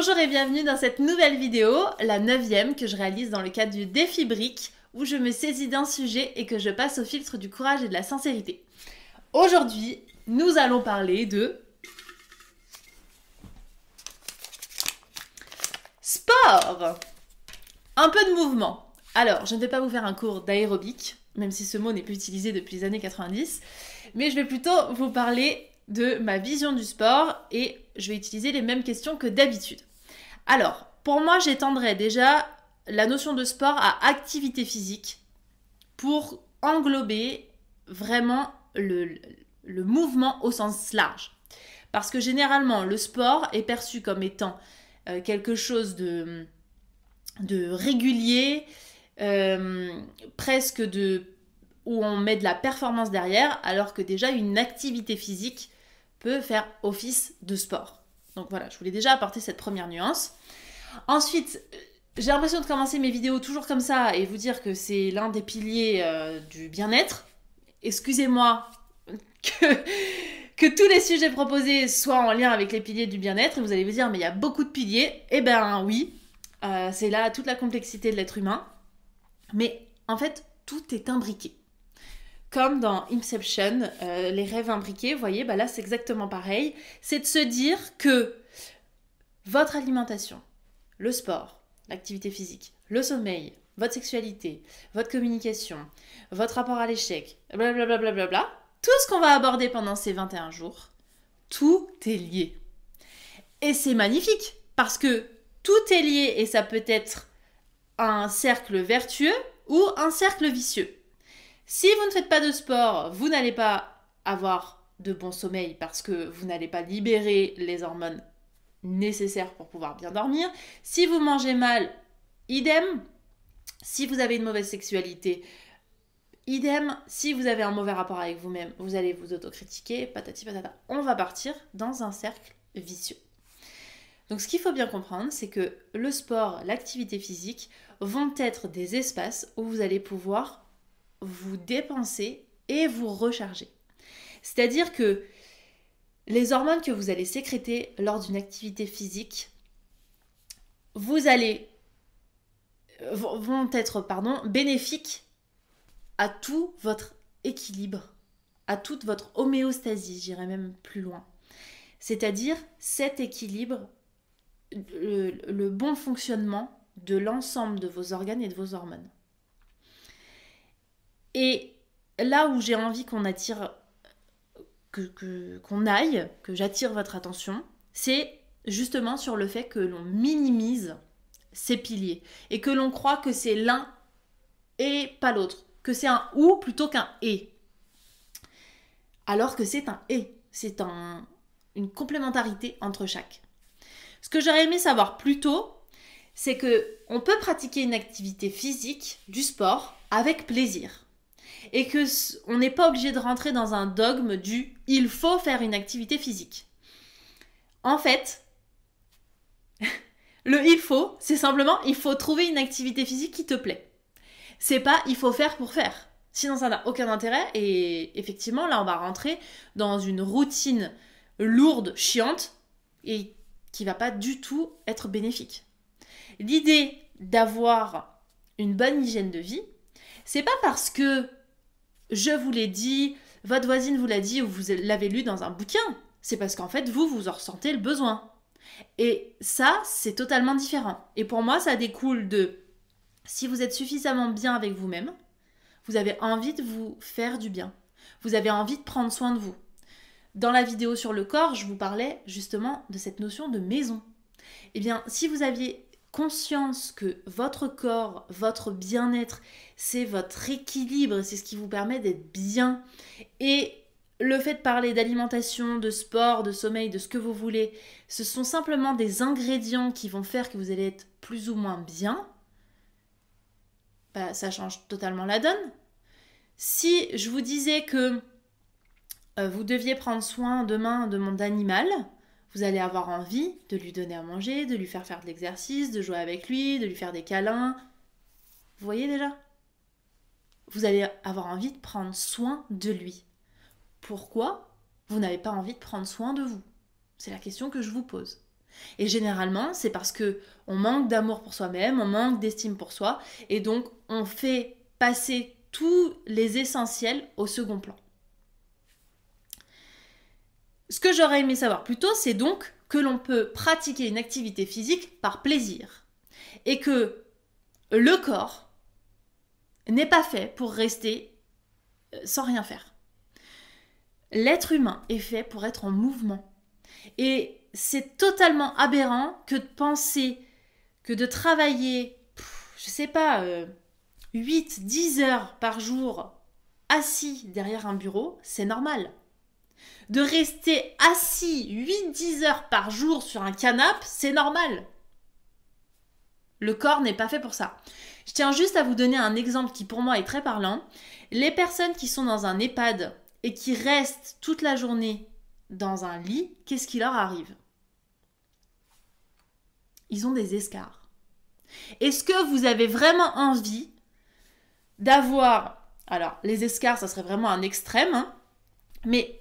Bonjour et bienvenue dans cette nouvelle vidéo, la 9e que je réalise dans le cadre du défi brique, où je me saisis d'un sujet et que je passe au filtre du courage et de la sincérité. Aujourd'hui, nous allons parler de sport. Un peu de mouvement. Alors, je ne vais pas vous faire un cours d'aérobic, même si ce mot n'est plus utilisé depuis les années 90, mais je vais plutôt vous parler de ma vision du sport et je vais utiliser les mêmes questions que d'habitude. Alors, pour moi, j'étendrai déjà la notion de sport à activité physique pour englober vraiment le mouvement au sens large. Parce que généralement, le sport est perçu comme étant quelque chose de régulier, presque où on met de la performance derrière, alors que déjà une activité physique peut faire office de sport. Donc voilà, je voulais déjà apporter cette première nuance. Ensuite, j'ai l'impression de commencer mes vidéos toujours comme ça et vous dire que c'est l'un des piliers du bien-être. Excusez-moi que tous les sujets proposés soient en lien avec les piliers du bien-être. Et vous allez vous dire, mais il y a beaucoup de piliers. Eh ben oui, c'est là toute la complexité de l'être humain. Mais en fait, tout est imbriqué. Comme dans Inception, les rêves imbriqués, vous voyez, bah là c'est exactement pareil. C'est de se dire que votre alimentation, le sport, l'activité physique, le sommeil, votre sexualité, votre communication, votre rapport à l'échec, blablabla, tout ce qu'on va aborder pendant ces 21 jours, tout est lié. Et c'est magnifique, parce que tout est lié et ça peut être un cercle vertueux ou un cercle vicieux. Si vous ne faites pas de sport, vous n'allez pas avoir de bon sommeil parce que vous n'allez pas libérer les hormones nécessaires pour pouvoir bien dormir. Si vous mangez mal, idem. Si vous avez une mauvaise sexualité, idem. Si vous avez un mauvais rapport avec vous-même, vous allez vous autocritiquer, patati patata. On va partir dans un cercle vicieux. Donc ce qu'il faut bien comprendre, c'est que le sport, l'activité physique vont être des espaces où vous allez pouvoir vous dépenser et vous recharger. C'est-à-dire que les hormones que vous allez sécréter lors d'une activité physique vont être bénéfiques à tout votre équilibre, à toute votre homéostasie, j'irai même plus loin. C'est-à-dire cet équilibre, le bon fonctionnement de l'ensemble de vos organes et de vos hormones. Et là où j'ai envie qu'on attire, qu'on aille, que j'attire votre attention, c'est justement sur le fait que l'on minimise ces piliers et que l'on croit que c'est l'un et pas l'autre, que c'est un ou plutôt qu'un et. Alors que c'est un et, c'est une complémentarité entre chaque. Ce que j'aurais aimé savoir plus tôt, c'est qu'on peut pratiquer une activité physique, du sport, avec plaisir. Et qu'on n'est pas obligé de rentrer dans un dogme du « il faut faire une activité physique ». En fait, le « il faut », c'est simplement « il faut trouver une activité physique qui te plaît ». C'est pas « il faut faire pour faire ». Sinon, ça n'a aucun intérêt et effectivement, là, on va rentrer dans une routine lourde, chiante et qui va pas du tout être bénéfique. L'idée d'avoir une bonne hygiène de vie, c'est pas parce que je vous l'ai dit, votre voisine vous l'a dit ou vous l'avez lu dans un bouquin. C'est parce qu'en fait, vous en ressentez le besoin. Et ça, c'est totalement différent. Et pour moi, ça découle de si vous êtes suffisamment bien avec vous-même, vous avez envie de vous faire du bien. Vous avez envie de prendre soin de vous. Dans la vidéo sur le corps, je vous parlais justement de cette notion de maison. Eh bien, si vous aviez conscience que votre corps, votre bien-être, c'est votre équilibre, c'est ce qui vous permet d'être bien. Et le fait de parler d'alimentation, de sport, de sommeil, de ce que vous voulez, ce sont simplement des ingrédients qui vont faire que vous allez être plus ou moins bien. Bah, ça change totalement la donne. Si je vous disais que vous deviez prendre soin demain de mon animal, vous allez avoir envie de lui donner à manger, de lui faire de l'exercice, de jouer avec lui, de lui faire des câlins. Vous voyez déjà ? Vous allez avoir envie de prendre soin de lui. Pourquoi vous n'avez pas envie de prendre soin de vous ? C'est la question que je vous pose. Et généralement, c'est parce que on manque d'amour pour soi-même, on manque d'estime pour soi, et donc on fait passer tous les essentiels au second plan. Ce que j'aurais aimé savoir plus tôt, c'est donc que l'on peut pratiquer une activité physique par plaisir, et que le corps n'est pas fait pour rester sans rien faire. L'être humain est fait pour être en mouvement. Et c'est totalement aberrant que de penser que de travailler, je sais pas, 8-10 heures par jour assis derrière un bureau, c'est normal. De rester assis 8-10 heures par jour sur un canapé, c'est normal. Le corps n'est pas fait pour ça. Je tiens juste à vous donner un exemple qui pour moi est très parlant. Les personnes qui sont dans un EHPAD et qui restent toute la journée dans un lit, qu'est-ce qui leur arrive? Ils ont des escarres. Est-ce que vous avez vraiment envie d'avoir... Alors, les escarres, ça serait vraiment un extrême, hein, mais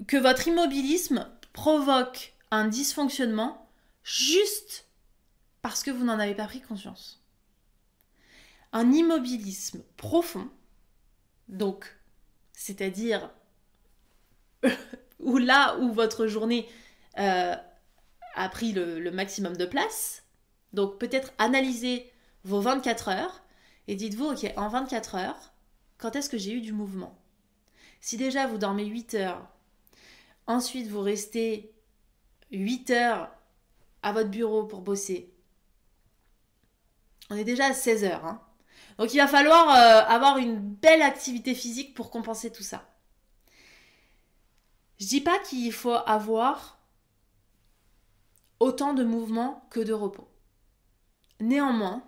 que votre immobilisme provoque un dysfonctionnement juste parce que vous n'en avez pas pris conscience. Un immobilisme profond, donc, c'est-à-dire où votre journée a pris le maximum de place, donc peut-être analysez vos 24 heures et dites-vous, ok, en 24 heures, quand est-ce que j'ai eu du mouvement? Si déjà vous dormez 8 heures, ensuite vous restez 8 heures à votre bureau pour bosser, on est déjà à 16 heures. Hein. Donc il va falloir avoir une belle activité physique pour compenser tout ça. Je dis pas qu'il faut avoir autant de mouvements que de repos. Néanmoins,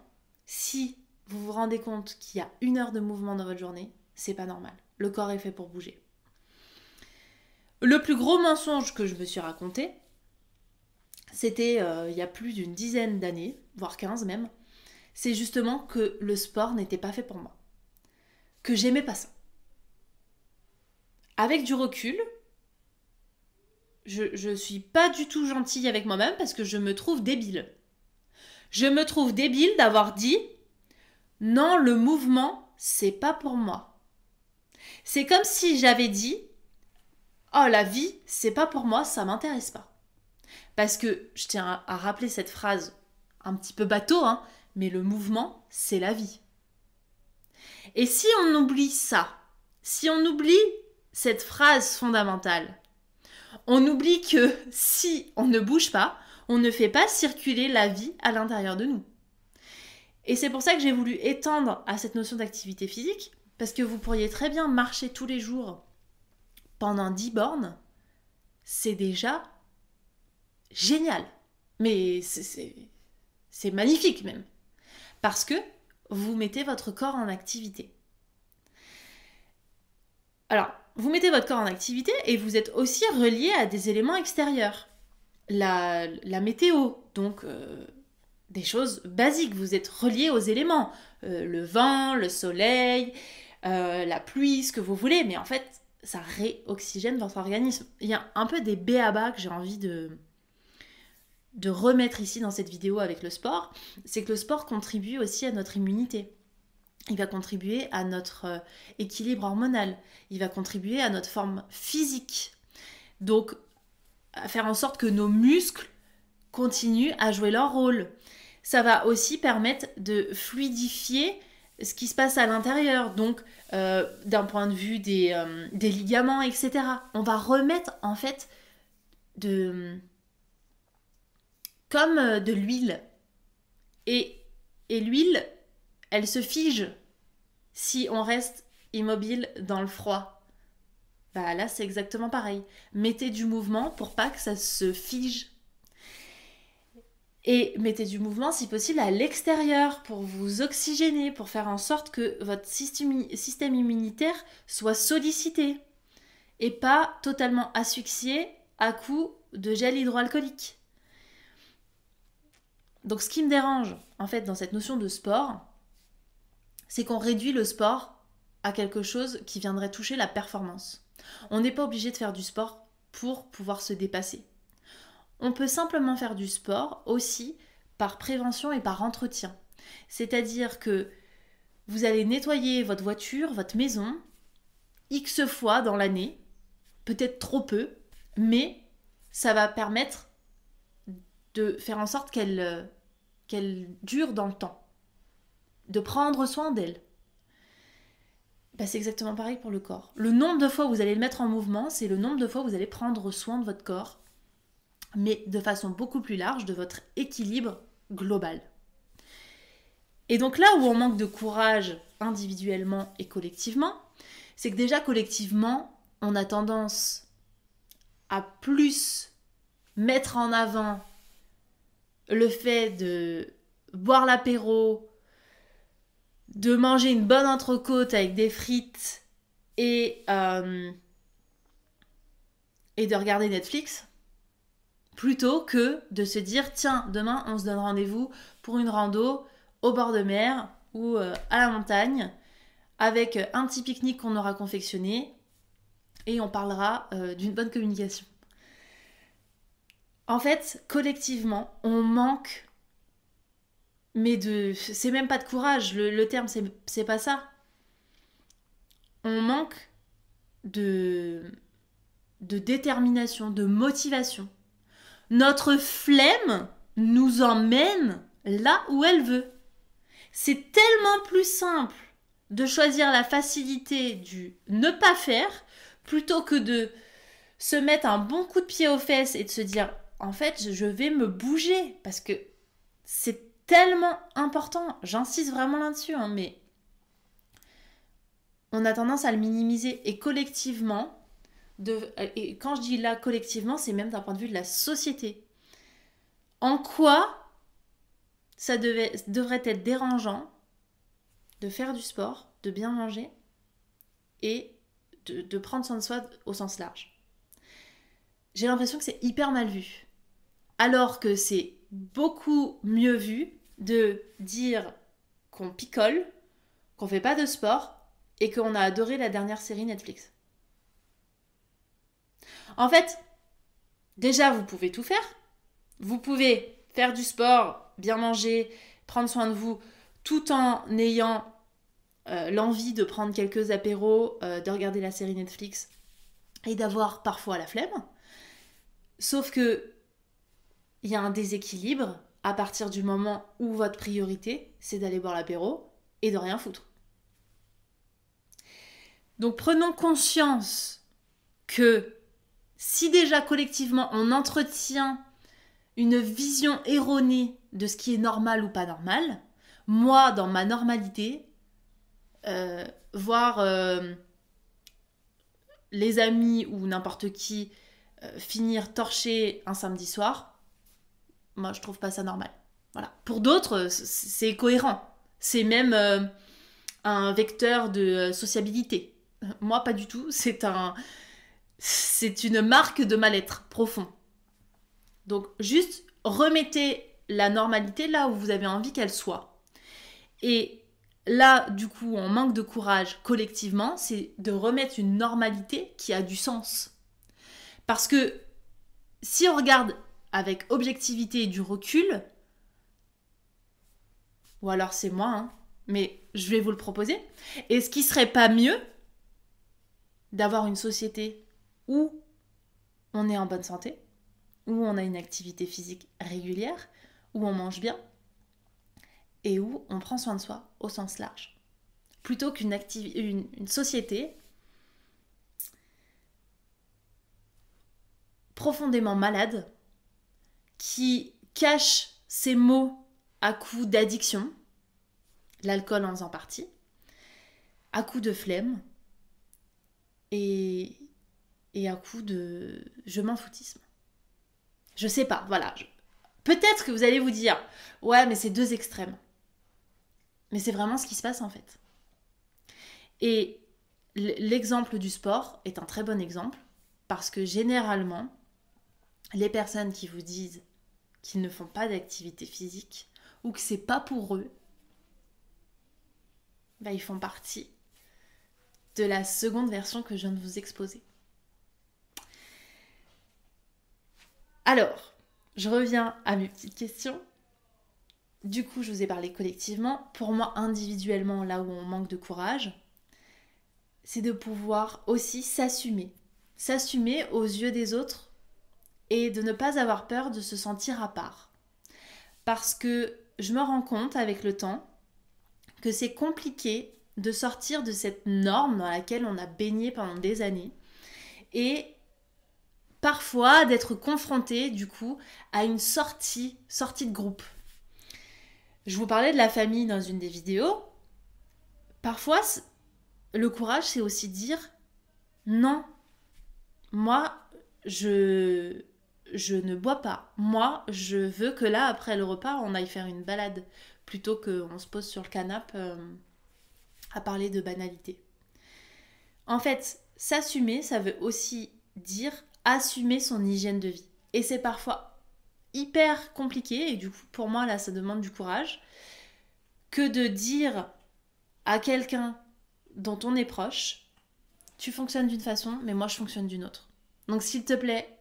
si vous vous rendez compte qu'il y a 1 heure de mouvement dans votre journée, c'est pas normal. Le corps est fait pour bouger. Le plus gros mensonge que je me suis raconté, c'était il y a plus d'une dizaine d'années, voire 15 même, c'est justement que le sport n'était pas fait pour moi. Que j'aimais pas ça. Avec du recul, je suis pas du tout gentille avec moi-même parce que je me trouve débile. Je me trouve débile d'avoir dit « Non, le mouvement, c'est pas pour moi. » C'est comme si j'avais dit « Oh, la vie, c'est pas pour moi, ça m'intéresse pas. » Parce que je tiens à rappeler cette phrase un petit peu bateau, hein, mais le mouvement, c'est la vie. Et si on oublie ça, si on oublie cette phrase fondamentale, on oublie que si on ne bouge pas, on ne fait pas circuler la vie à l'intérieur de nous. Et c'est pour ça que j'ai voulu étendre à cette notion d'activité physique, parce que vous pourriez très bien marcher tous les jours pendant 10 bornes, c'est déjà génial. Mais c'est magnifique même. Parce que vous mettez votre corps en activité. Alors, vous mettez votre corps en activité et vous êtes aussi relié à des éléments extérieurs. La météo, donc des choses basiques. Vous êtes relié aux éléments. Le vent, le soleil, la pluie, ce que vous voulez. Mais en fait, ça réoxygène votre organisme. Il y a un peu des b.a.-ba que j'ai envie de remettre ici dans cette vidéo avec le sport. C'est que le sport contribue aussi à notre immunité. Il va contribuer à notre équilibre hormonal. Il va contribuer à notre forme physique. Donc, à faire en sorte que nos muscles continuent à jouer leur rôle. Ça va aussi permettre de fluidifier ce qui se passe à l'intérieur. Donc, d'un point de vue des ligaments, etc. On va remettre, en fait, comme de l'huile. Et l'huile, elle se fige si on reste immobile dans le froid. Bah là, c'est exactement pareil. Mettez du mouvement pour pas que ça se fige. Et mettez du mouvement, si possible, à l'extérieur pour vous oxygéner, pour faire en sorte que votre système immunitaire soit sollicité et pas totalement asphyxié à coup de gel hydroalcoolique. Donc ce qui me dérange, en fait, dans cette notion de sport, c'est qu'on réduit le sport à quelque chose qui viendrait toucher la performance. On n'est pas obligé de faire du sport pour pouvoir se dépasser. on peut simplement faire du sport aussi par prévention et par entretien. C'est-à-dire que vous allez nettoyer votre voiture, votre maison, X fois dans l'année, peut-être trop peu, mais ça va permettre de faire en sorte qu'elle dure dans le temps, de prendre soin d'elle. C'est exactement pareil pour le corps. Le nombre de fois où vous allez le mettre en mouvement, c'est le nombre de fois où vous allez prendre soin de votre corps, mais de façon beaucoup plus large, de votre équilibre global. Et donc là où on manque de courage individuellement et collectivement, c'est que déjà collectivement, on a tendance à plus mettre en avant le fait de boire l'apéro, de manger une bonne entrecôte avec des frites et de regarder Netflix, plutôt que de se dire tiens, demain on se donne rendez-vous pour une rando au bord de mer ou à la montagne avec un petit pique-nique qu'on aura confectionné et on parlera d'une bonne communication. En fait, collectivement, on manque, mais c'est même pas de courage, le terme c'est pas ça. On manque de détermination, de motivation. Notre flemme nous emmène là où elle veut. C'est tellement plus simple de choisir la facilité du ne pas faire plutôt que de se mettre un bon coup de pied aux fesses et de se dire en fait je vais me bouger parce que c'est tellement important. J'insiste vraiment là-dessus, mais on a tendance à le minimiser et collectivement, et quand je dis là collectivement, c'est même d'un point de vue de la société. En quoi ça devrait être dérangeant de faire du sport, de bien manger et de prendre soin de soi au sens large. J'ai l'impression que c'est hyper mal vu. Alors que c'est beaucoup mieux vu de dire qu'on picole, qu'on fait pas de sport et qu'on a adoré la dernière série Netflix. En fait, déjà vous pouvez tout faire. Vous pouvez faire du sport, bien manger, prendre soin de vous, tout en ayant l'envie de prendre quelques apéros, de regarder la série Netflix et d'avoir parfois la flemme. Sauf que il y a un déséquilibre à partir du moment où votre priorité, c'est d'aller boire l'apéro et de rien foutre. Donc prenons conscience que si déjà collectivement on entretient une vision erronée de ce qui est normal ou pas normal, moi dans ma normalité, voir les amis ou n'importe qui finir torché un samedi soir, moi je trouve pas ça normal. Voilà. Pour d'autres, c'est cohérent. C'est même un vecteur de sociabilité. Moi pas du tout, c'est une marque de mal-être profond. Donc juste remettez la normalité là où vous avez envie qu'elle soit. Et là, du coup, on manque de courage collectivement, c'est de remettre une normalité qui a du sens. Parce que si on regarde avec objectivité et du recul, ou alors c'est moi, mais je vais vous le proposer, est-ce qu'il serait pas mieux d'avoir une société où on est en bonne santé, où on a une activité physique régulière, où on mange bien et où on prend soin de soi au sens large, plutôt qu'une société profondément malade qui cache ses maux à coups d'addiction, l'alcool en faisant partie, à coups de flemme et à coups de je m'en foutisme. Je sais pas, voilà. Peut-être que vous allez vous dire ouais, mais c'est deux extrêmes. Mais c'est vraiment ce qui se passe en fait. Et l'exemple du sport est un très bon exemple parce que généralement, les personnes qui vous disent qu'ils ne font pas d'activité physique ou que c'est pas pour eux, ils font partie de la seconde version que je viens de vous exposer. Alors, je reviens à mes petites questions. Du coup, je vous ai parlé collectivement. Pour moi, individuellement, là où on manque de courage, c'est de pouvoir aussi s'assumer. S'assumer aux yeux des autres et de ne pas avoir peur de se sentir à part. Parce que je me rends compte avec le temps que c'est compliqué de sortir de cette norme dans laquelle on a baigné pendant des années et parfois d'être confronté du coup à une sortie de groupe. Je vous parlais de la famille dans une des vidéos. Parfois, le courage, c'est aussi dire non, moi, je ne bois pas. Moi, je veux que là, après le repas, on aille faire une balade plutôt qu'on se pose sur le canapé à parler de banalité. En fait, s'assumer, ça veut aussi dire assumer son hygiène de vie. Et c'est parfois hyper compliqué, et du coup, pour moi, là, ça demande du courage, que de dire à quelqu'un dont on est proche, tu fonctionnes d'une façon, mais moi, je fonctionne d'une autre. Donc, s'il te plaît,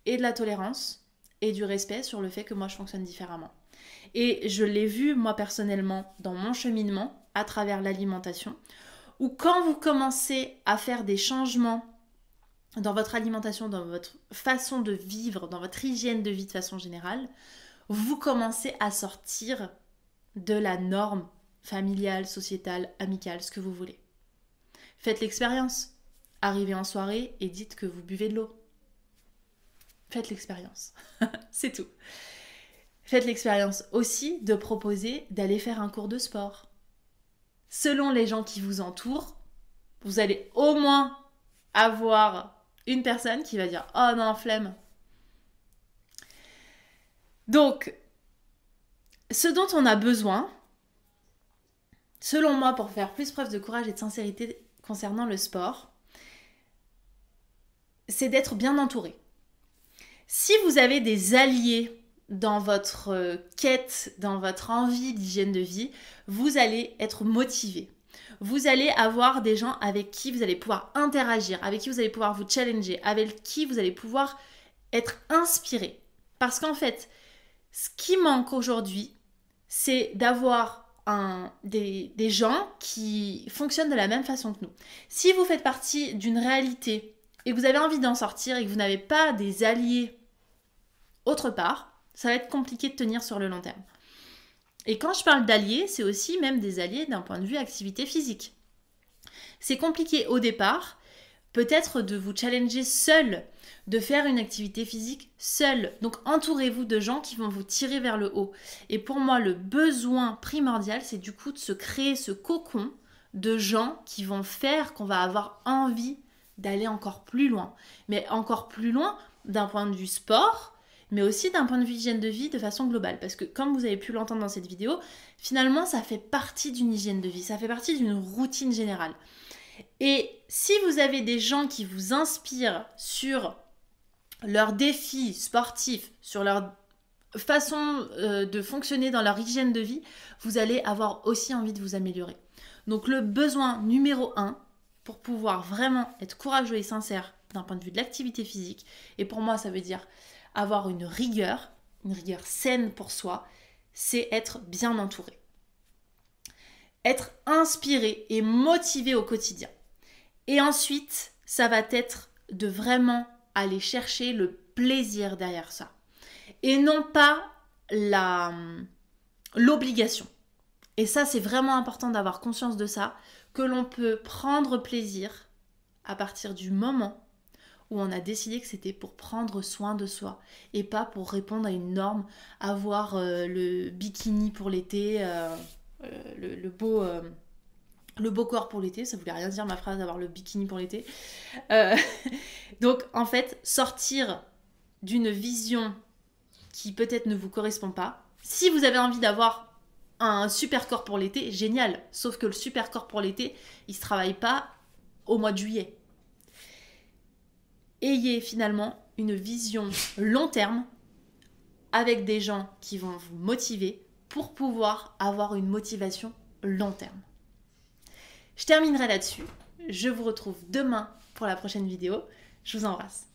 aie de la tolérance et du respect sur le fait que moi, je fonctionne différemment. Et je l'ai vu, moi, personnellement, dans mon cheminement, à travers l'alimentation, où quand vous commencez à faire des changements dans votre alimentation, dans votre façon de vivre, dans votre hygiène de vie de façon générale, vous commencez à sortir de la norme familiale, sociétale, amicale, ce que vous voulez. Faites l'expérience. Arrivez en soirée et dites que vous buvez de l'eau. Faites l'expérience. C'est tout. Faites l'expérience aussi de proposer d'aller faire un cours de sport. Selon les gens qui vous entourent, vous allez au moins avoir une personne qui va dire « Oh non, flemme ». Donc, ce dont on a besoin, selon moi, pour faire plus preuve de courage et de sincérité concernant le sport, c'est d'être bien entouré. Si vous avez des alliés dans votre quête, dans votre envie d'hygiène de vie, vous allez être motivé. Vous allez avoir des gens avec qui vous allez pouvoir interagir, avec qui vous allez pouvoir vous challenger, avec qui vous allez pouvoir être inspiré. Parce qu'en fait, ce qui manque aujourd'hui, c'est d'avoir des gens qui fonctionnent de la même façon que nous. Si vous faites partie d'une réalité et que vous avez envie d'en sortir et que vous n'avez pas des alliés autre part, ça va être compliqué de tenir sur le long terme. Et quand je parle d'alliés, c'est aussi même des alliés d'un point de vue activité physique. C'est compliqué au départ, peut-être de vous challenger seul, de faire une activité physique seul. Donc entourez-vous de gens qui vont vous tirer vers le haut. Et pour moi, le besoin primordial, c'est du coup de se créer ce cocon de gens qui vont faire qu'on va avoir envie d'aller encore plus loin. Mais encore plus loin d'un point de vue sport, mais aussi d'un point de vue hygiène de vie de façon globale. Parce que comme vous avez pu l'entendre dans cette vidéo, finalement ça fait partie d'une hygiène de vie, ça fait partie d'une routine générale. Et si vous avez des gens qui vous inspirent sur leurs défis sportifs, sur leur façon de fonctionner dans leur hygiène de vie, vous allez avoir aussi envie de vous améliorer. Donc le besoin numéro 1 pour pouvoir vraiment être courageux et sincère d'un point de vue de l'activité physique, et pour moi ça veut dire avoir une rigueur saine pour soi, c'est être bien entouré. Être inspiré et motivé au quotidien. Et ensuite, ça va être de vraiment aller chercher le plaisir derrière ça. Et non pas l'obligation. Et ça, c'est vraiment important d'avoir conscience de ça, que l'on peut prendre plaisir à partir du moment où on a décidé que c'était pour prendre soin de soi et pas pour répondre à une norme, avoir le bikini pour l'été, le beau corps pour l'été. Ça voulait rien dire ma phrase d'avoir le bikini pour l'été. Donc en fait, sortir d'une vision qui peut-être ne vous correspond pas. Si vous avez envie d'avoir un super corps pour l'été, génial. Sauf que le super corps pour l'été, il se travaille pas au mois de juillet. Ayez finalement une vision long terme avec des gens qui vont vous motiver pour pouvoir avoir une motivation long terme. Je terminerai là-dessus. Je vous retrouve demain pour la prochaine vidéo. Je vous embrasse.